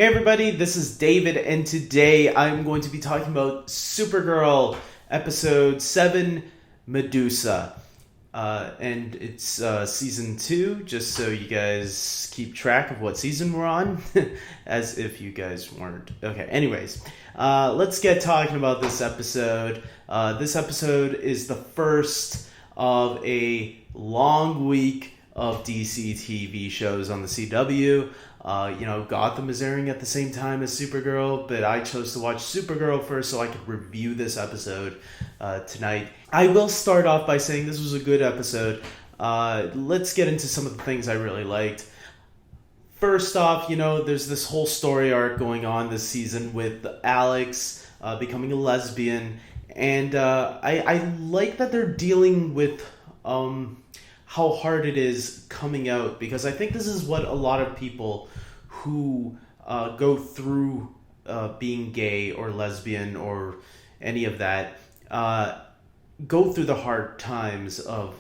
Hey everybody, this is David, and today I'm going to be talking about Supergirl episode 7, Medusa. And it's season 2, just so you guys keep track of what season we're on, as if you guys weren't. Okay, anyways, let's get talking about this episode. This episode is the first of a long week of DC TV shows on the CW. Gotham is airing at the same time as Supergirl, but I chose to watch Supergirl first so I could review this episode tonight. I will start off by saying this was a good episode. Let's get into some of the things I really liked. First off, there's this whole story arc going on this season with Alex becoming a lesbian, and I like that they're dealing with how hard it is coming out, because I think this is what a lot of people who go through being gay or lesbian or any of that go through the hard times of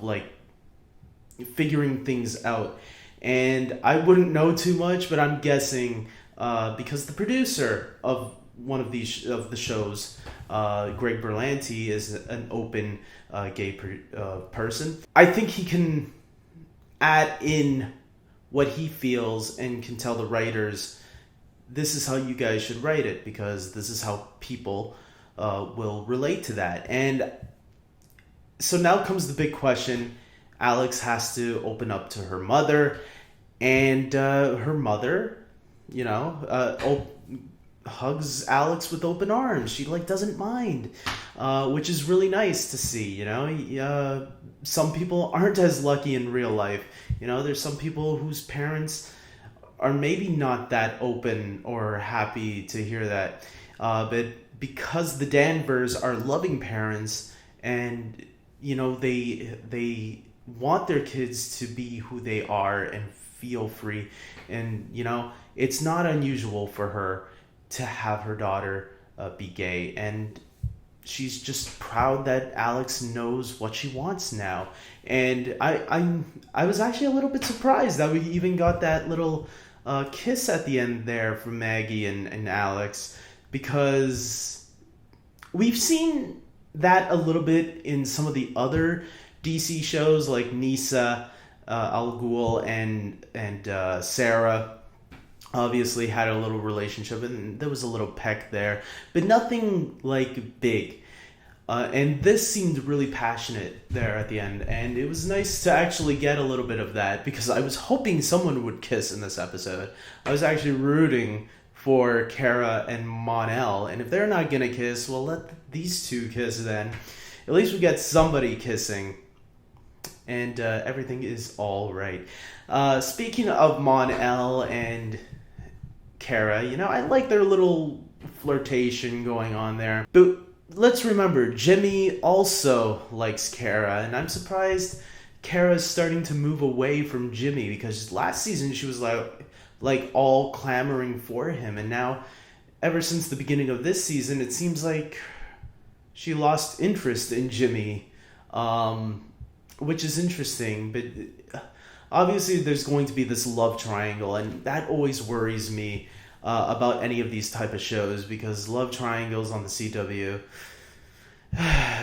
figuring things out. And I wouldn't know too much, but I'm guessing because the producer of one of these of the shows, Greg Berlanti, is an open gay person. I think he can add in what he feels and can tell the writers, this is how you guys should write it, because this is how people will relate to that. And so now comes the big question. Alex has to open up to her mother, and her mother, hugs Alex with open arms. She doesn't mind, which is really nice to see. Some people aren't as lucky in real life. There's some people whose parents are maybe not that open or happy to hear that, but because the Danvers are loving parents, and they want their kids to be who they are and feel free, and it's not unusual for her to have her daughter be gay, and she's just proud that Alex knows what she wants now. And I was actually a little bit surprised that we even got that little kiss at the end there from Maggie and Alex, because we've seen that a little bit in some of the other DC shows like Nisa, Al Ghul, and Sarah. Obviously had a little relationship, and there was a little peck there, but nothing big. And this seemed really passionate there at the end, and it was nice to actually get a little bit of that, because I was hoping someone would kiss in this episode. I was actually rooting for Kara and Mon-El, and if they're not gonna kiss, well, let these two kiss then. At least we get somebody kissing, and everything is all right. Speaking of Mon-El and Kara, I like their little flirtation going on there. But let's remember, Jimmy also likes Kara, and I'm surprised Kara's starting to move away from Jimmy, because last season she was all clamoring for him, and now ever since the beginning of this season it seems like she lost interest in Jimmy, which is interesting. But obviously there's going to be this love triangle, and that always worries me about any of these type of shows, because love triangles on the CW,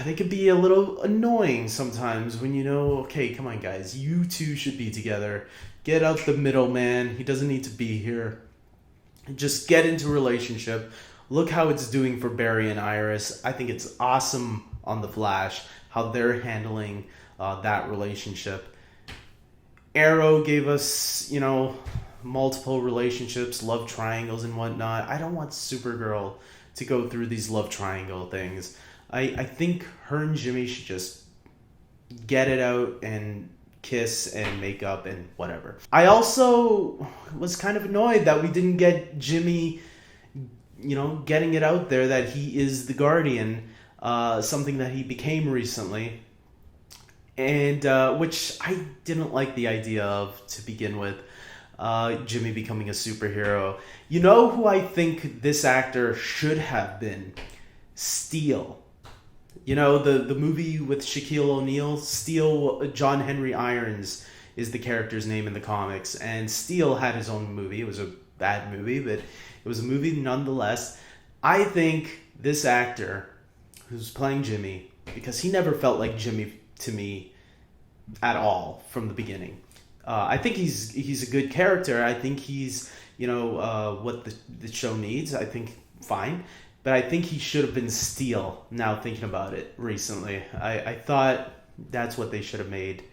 they could be a little annoying sometimes when okay, come on guys, you two should be together. Get out the middleman. He doesn't need to be here. Just get into a relationship. Look how it's doing for Barry and Iris. I think it's awesome on The Flash how they're handling that relationship. Arrow gave us, multiple relationships, love triangles and whatnot. I don't want Supergirl to go through these love triangle things. I think her and Jimmy should just get it out and kiss and make up and whatever. I also was kind of annoyed that we didn't get Jimmy, getting it out there that he is the Guardian, something that he became recently, and which I didn't like the idea of to begin with. Jimmy becoming a superhero. You know who I think this actor should have been? Steel. The movie with Shaquille O'Neal? Steel, John Henry Irons is the character's name in the comics, and Steel had his own movie. It was a bad movie, but it was a movie nonetheless. I think this actor who's playing Jimmy, because he never felt like Jimmy to me at all from the beginning. I think he's a good character. I think he's what the show needs. I think fine, but I think he should have been Steel. Now thinking about it recently, I thought that's what they should have made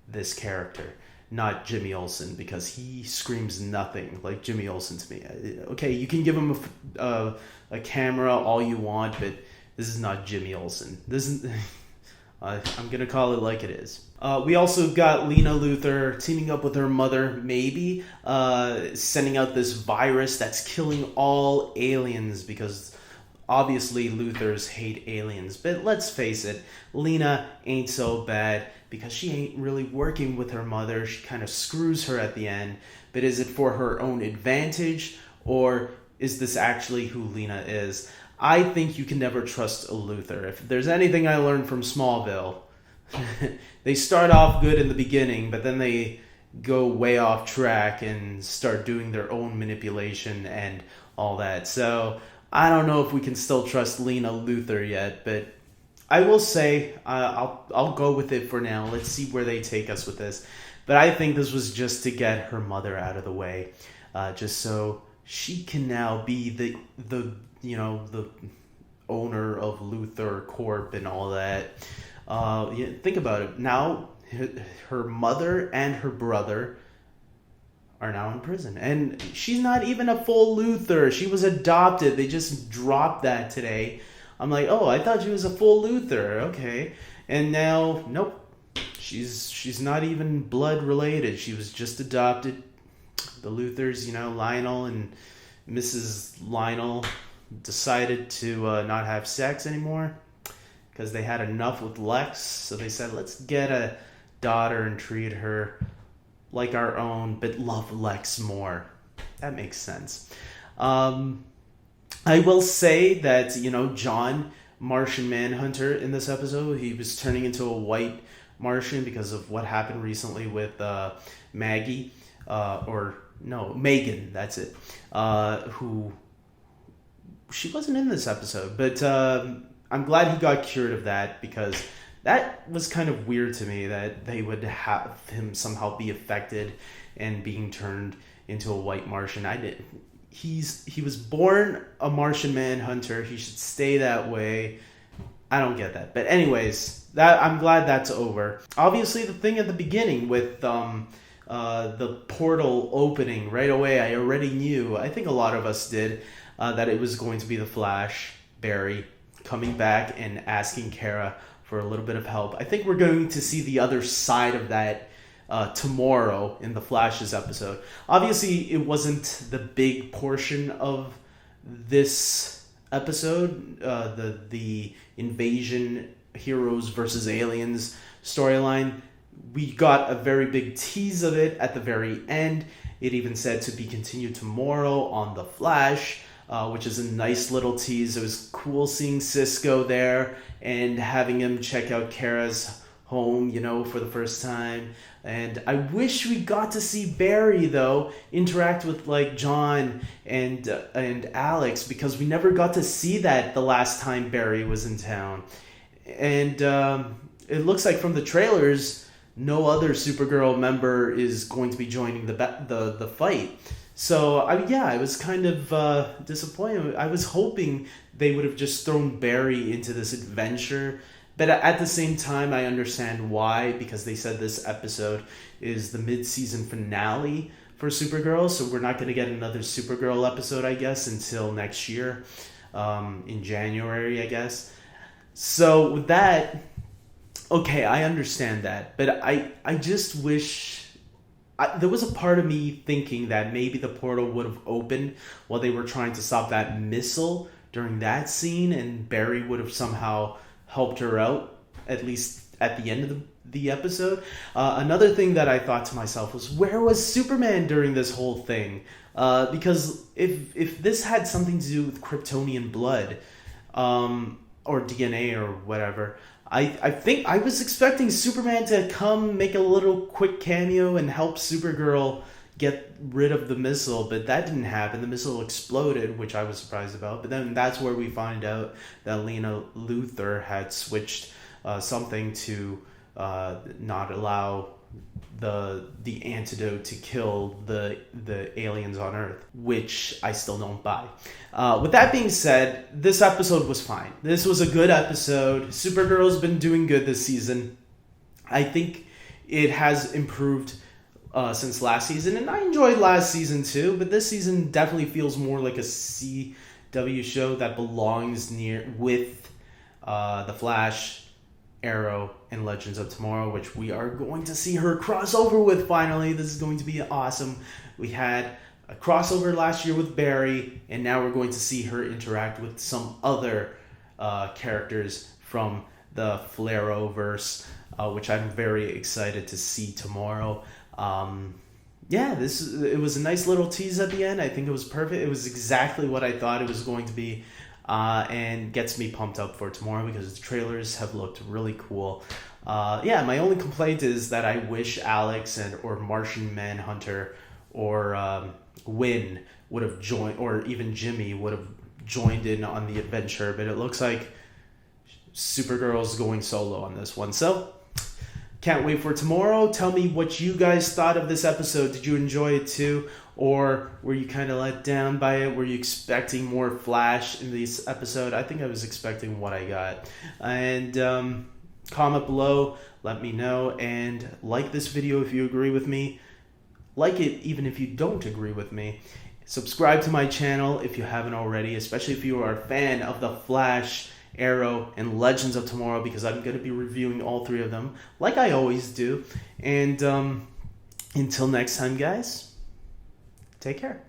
this character, not Jimmy Olsen, because he screams nothing like Jimmy Olsen to me. Okay, you can give him a camera all you want, but this is not Jimmy Olsen. This is I'm gonna call it like it is. We also got Lena Luther teaming up with her mother, maybe, sending out this virus that's killing all aliens, because obviously Luthers hate aliens. But let's face it, Lena ain't so bad, because she ain't really working with her mother. She kind of screws her at the end. But is it for her own advantage, or is this actually who Lena is? I think you can never trust a Luthor. If there's anything I learned from Smallville, they start off good in the beginning, but then they go way off track and start doing their own manipulation and all that. So I don't know if we can still trust Lena Luther yet, but I will say I'll go with it for now. Let's see where they take us with this. But I think this was just to get her mother out of the way, just so she can now be the owner of Luthor Corp and all that. Think about it. Now, her mother and her brother are now in prison. And she's not even a full Luthor. She was adopted. They just dropped that today. I'm like, oh, I thought she was a full Luthor. Okay. And now, nope. She's not even blood related. She was just adopted. The Luthers, Lionel and Mrs. Lionel decided to not have sex anymore because they had enough with Lex. So they said, let's get a daughter and treat her like our own, but love Lex more. That makes sense. I will say that, John, Martian Manhunter, in this episode, he was turning into a white Martian because of what happened recently with Maggie, Megan, that's it, who, she wasn't in this episode, but I'm glad he got cured of that, because that was kind of weird to me that they would have him somehow be affected and being turned into a white Martian. He was born a Martian Manhunter. He should stay that way. I don't get that. But anyways, I'm glad that's over. Obviously, the thing at the beginning with the portal opening right away, I already knew, I think a lot of us did, that it was going to be the Flash, Barry, coming back and asking Kara for a little bit of help. I think we're going to see the other side of that tomorrow in the Flash's episode. Obviously, it wasn't the big portion of this episode, the invasion heroes versus aliens storyline. We got a very big tease of it at the very end. It even said to be continued tomorrow on The Flash, which is a nice little tease. It was cool seeing Cisco there and having him check out Kara's home, for the first time. And I wish we got to see Barry, though, interact with, John and Alex, because we never got to see that the last time Barry was in town. And it looks like from the trailers, no other Supergirl member is going to be joining the fight. So, I was kind of disappointed. I was hoping they would have just thrown Barry into this adventure. But at the same time, I understand why, because they said this episode is the mid-season finale for Supergirl. So we're not going to get another Supergirl episode, I guess, until next year, in January, I guess. So with that, okay, I understand that. But I just wish... there was a part of me thinking that maybe the portal would have opened while they were trying to stop that missile during that scene, and Barry would have somehow helped her out, at least at the end of the episode. Another thing that I thought to myself was, where was Superman during this whole thing? Because if this had something to do with Kryptonian blood, or DNA or whatever, I think I was expecting Superman to come make a little quick cameo and help Supergirl, get rid of the missile, but that didn't happen. The missile exploded, which I was surprised about. But then that's where we find out that Lena Luther had switched something to not allow the antidote to kill the aliens on Earth, which I still don't buy. With that being said, this episode was fine. This was a good episode. Supergirl's been doing good this season. I think it has improved since last season, and I enjoyed last season too, but this season definitely feels more like a CW show that belongs with The Flash, Arrow, and Legends of Tomorrow, which we are going to see her crossover with finally. This is going to be awesome. We had a crossover last year with Barry, and now we're going to see her interact with some other characters from the Flareoverse, which I'm very excited to see tomorrow. It was a nice little tease at the end. I think it was perfect. It was exactly what I thought it was going to be. And gets me pumped up for tomorrow because the trailers have looked really cool. My only complaint is that I wish Alex or Martian Manhunter or Wynn would have joined, or even Jimmy would have joined in on the adventure, but it looks like Supergirl's going solo on this one. So, can't wait for tomorrow. Tell me what you guys thought of this episode. Did you enjoy it too? Or were you kind of let down by it? Were you expecting more Flash in this episode? I think I was expecting what I got. And comment below, let me know. And like this video if you agree with me. Like it even if you don't agree with me. Subscribe to my channel if you haven't already, especially if you are a fan of The Flash, Arrow, and Legends of Tomorrow, because I'm going to be reviewing all three of them like I always do. And until next time, guys, take care.